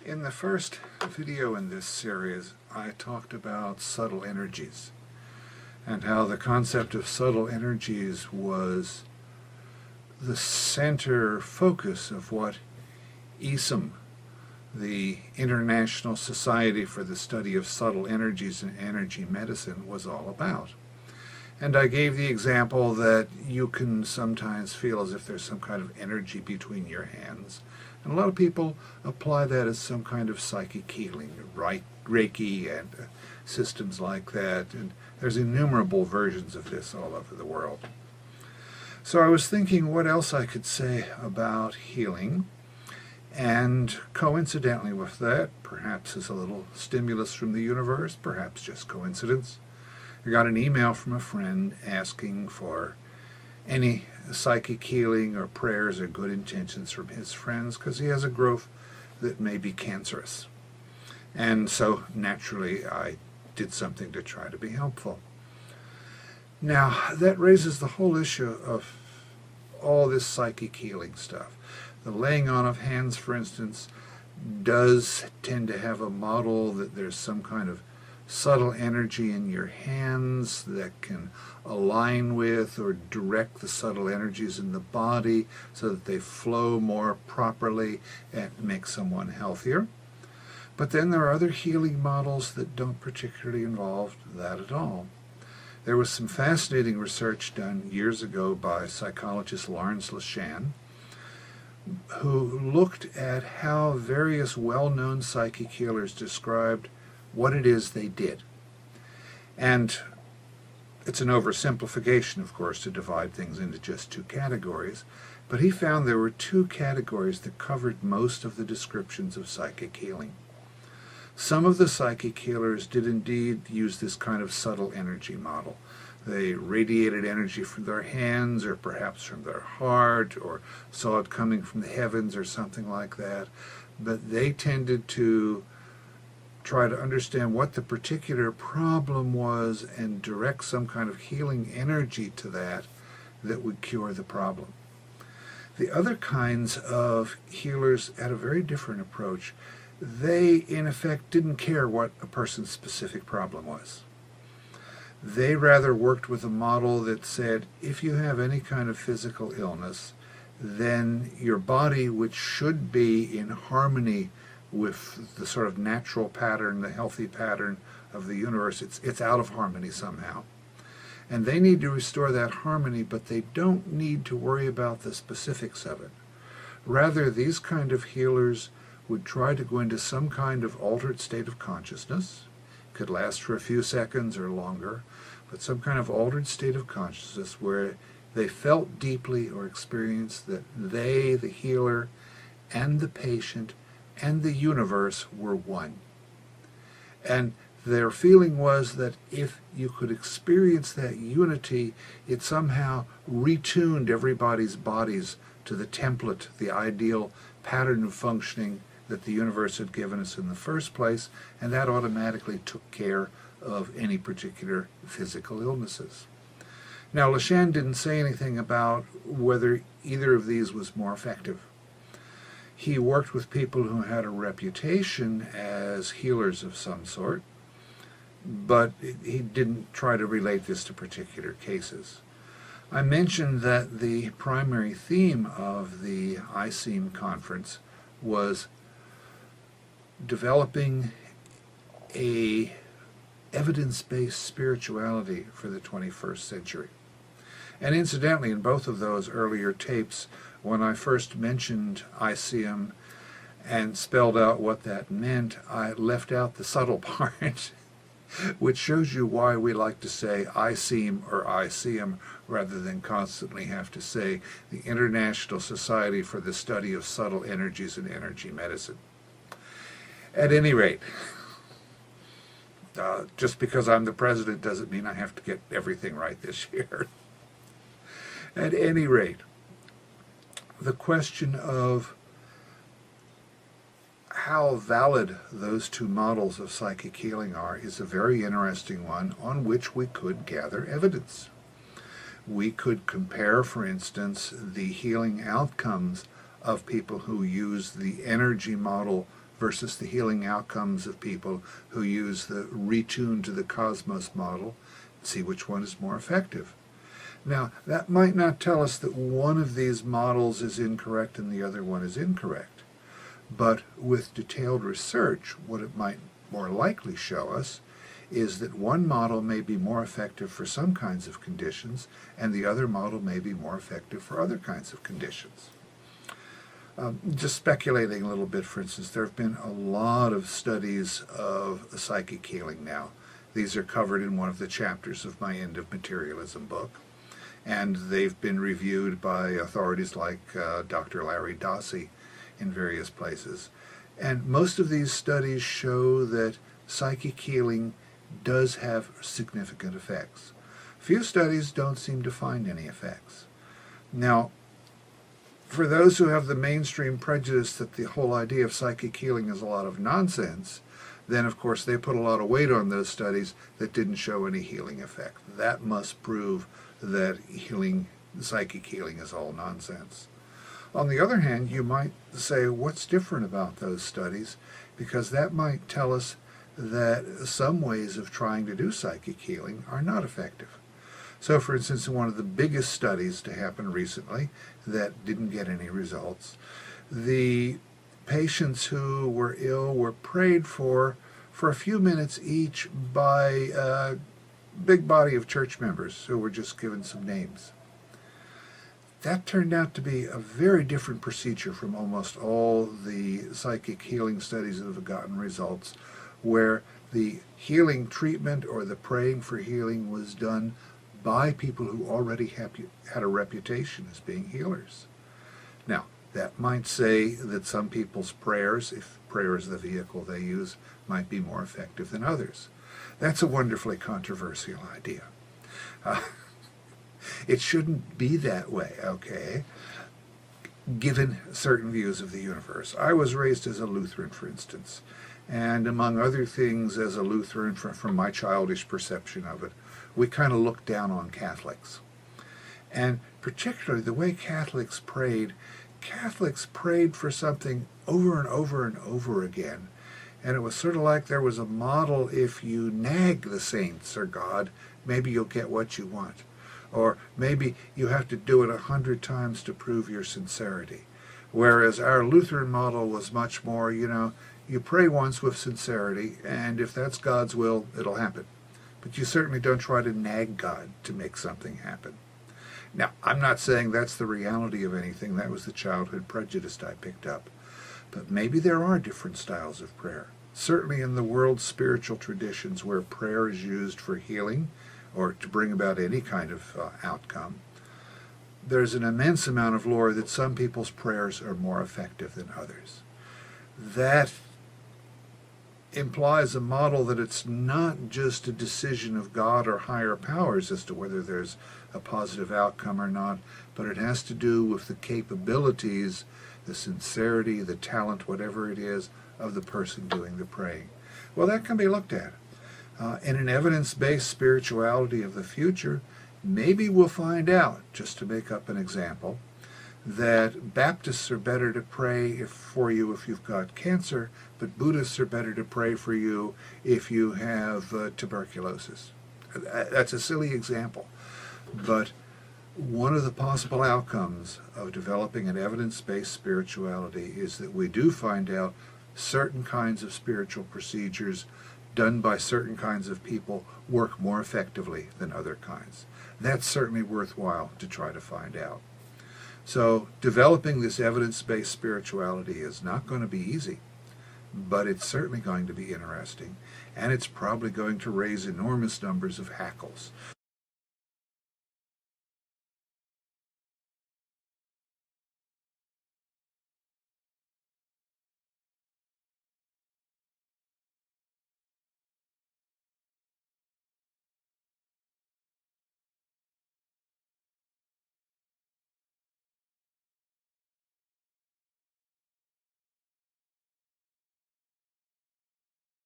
In the first video in this series, I talked about subtle energies and how the concept of subtle energies was the center focus of what ISSSEEM, the International Society for the Study of Subtle Energies and Energy Medicine, was all about. And I gave the example that you can sometimes feel as if there's some kind of energy between your hands. And a lot of people apply that as some kind of psychic healing, Reiki and systems like that. And there's innumerable versions of this all over the world. So I was thinking what else I could say about healing. And coincidentally with that, perhaps as a little stimulus from the universe, perhaps just coincidence, I got an email from a friend asking for any psychic healing or prayers or good intentions from his friends because he has a growth that may be cancerous. And so naturally I did something to try to be helpful. Now that raises the whole issue of all this psychic healing stuff. The laying on of hands, for instance, does tend to have a model that there's some kind of subtle energy in your hands that can align with or direct the subtle energies in the body so that they flow more properly and make someone healthier. But then there are other healing models that don't particularly involve that at all. There was some fascinating research done years ago by psychologist Lawrence Lashan, who looked at how various well-known psychic healers described what it is they did. And it's an oversimplification, of course, to divide things into just two categories, but he found there were two categories that covered most of the descriptions of psychic healing. Some of the psychic healers did indeed use this kind of subtle energy model. They radiated energy from their hands or perhaps from their heart or saw it coming from the heavens or something like that, but they tended to try to understand what the particular problem was and direct some kind of healing energy to that that would cure the problem. The other kinds of healers had a very different approach. They, in effect, didn't care what a person's specific problem was. They rather worked with a model that said, if you have any kind of physical illness, then your body, which should be in harmony with the sort of natural pattern, the healthy pattern of the universe, it's out of harmony somehow. And they need to restore that harmony, but they don't need to worry about the specifics of it. Rather, these kind of healers would try to go into some kind of altered state of consciousness. It could last for a few seconds or longer, but some kind of altered state of consciousness where they felt deeply or experienced that they, the healer, and the patient, and the universe were one. And their feeling was that if you could experience that unity, it somehow retuned everybody's bodies to the template, the ideal pattern of functioning that the universe had given us in the first place, and that automatically took care of any particular physical illnesses. Now, Lashan didn't say anything about whether either of these was more effective. He worked with people who had a reputation as healers of some sort, but he didn't try to relate this to particular cases. I mentioned that the primary theme of the ISSSEEM conference was developing a evidence-based spirituality for the 21st century. And incidentally, in both of those earlier tapes, when I first mentioned ISSSEEM and spelled out what that meant, I left out the subtle part, which shows you why we like to say ISSSEEM or ISSSEEM rather than constantly have to say the International Society for the Study of Subtle Energies and Energy Medicine. At any rate, just because I'm the president doesn't mean I have to get everything right this year. At any rate, the question of how valid those two models of psychic healing are is a very interesting one on which we could gather evidence. We could compare, for instance, the healing outcomes of people who use the energy model versus the healing outcomes of people who use the retune to the cosmos model, see which one is more effective. Now, that might not tell us that one of these models is incorrect and the other one is incorrect. But with detailed research, what it might more likely show us is that one model may be more effective for some kinds of conditions, and the other model may be more effective for other kinds of conditions. Just speculating a little bit, for instance, there have been a lot of studies of psychic healing now. These are covered in one of the chapters of my End of Materialism book, and they've been reviewed by authorities like Dr. Larry Dossey in various places. And most of these studies show that psychic healing does have significant effects. Few studies don't seem to find any effects. Now, for those who have the mainstream prejudice that the whole idea of psychic healing is a lot of nonsense, then of course they put a lot of weight on those studies that didn't show any healing effect. That must prove that psychic healing is all nonsense. On the other hand, you might say, what's different about those studies? Because that might tell us that some ways of trying to do psychic healing are not effective. So, for instance, in one of the biggest studies to happen recently that didn't get any results, the patients who were ill were prayed for a few minutes each by a big body of church members who were just given some names. That turned out to be a very different procedure from almost all the psychic healing studies that have gotten results, where the healing treatment or the praying for healing was done by people who already had a reputation as being healers. Now, that might say that some people's prayers, if prayer is the vehicle they use, might be more effective than others. That's a wonderfully controversial idea. It shouldn't be that way, okay, given certain views of the universe. I was raised as a Lutheran, for instance, and among other things, as a Lutheran, from my childish perception of it, we kind of looked down on Catholics. And particularly the way Catholics prayed for something over and over and over again. And it was sort of like there was a model: if you nag the saints or God, maybe you'll get what you want. Or maybe you have to do it 100 times to prove your sincerity. Whereas our Lutheran model was much more, you pray once with sincerity, and if that's God's will, it'll happen. But you certainly don't try to nag God to make something happen. Now, I'm not saying that's the reality of anything. That was the childhood prejudice I picked up. But maybe there are different styles of prayer. Certainly in the world's spiritual traditions where prayer is used for healing or to bring about any kind of outcome, there's an immense amount of lore that some people's prayers are more effective than others. That implies a model that it's not just a decision of God or higher powers as to whether there's a positive outcome or not, but it has to do with the capabilities, the sincerity, the talent, whatever it is, of the person doing the praying. Well, that can be looked at. In an evidence-based spirituality of the future, maybe we'll find out, just to make up an example, that Baptists are better to pray for you if you've got cancer, but Buddhists are better to pray for you if you have tuberculosis. That's a silly example, but one of the possible outcomes of developing an evidence-based spirituality is that we do find out certain kinds of spiritual procedures done by certain kinds of people work more effectively than other kinds. That's certainly worthwhile to try to find out. So developing this evidence-based spirituality is not going to be easy, but it's certainly going to be interesting, and it's probably going to raise enormous numbers of hackles.